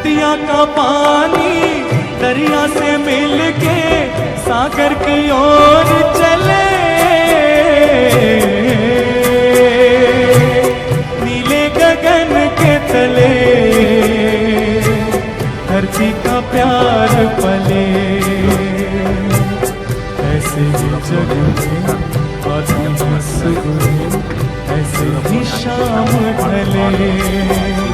नदिया का पानी दरिया से मिलके सागर की ओर चले, नीले गगन के तले धरती का प्यार पले। ऐसे ही जग में आती है सुबह, ऐसे ही शाम ढले।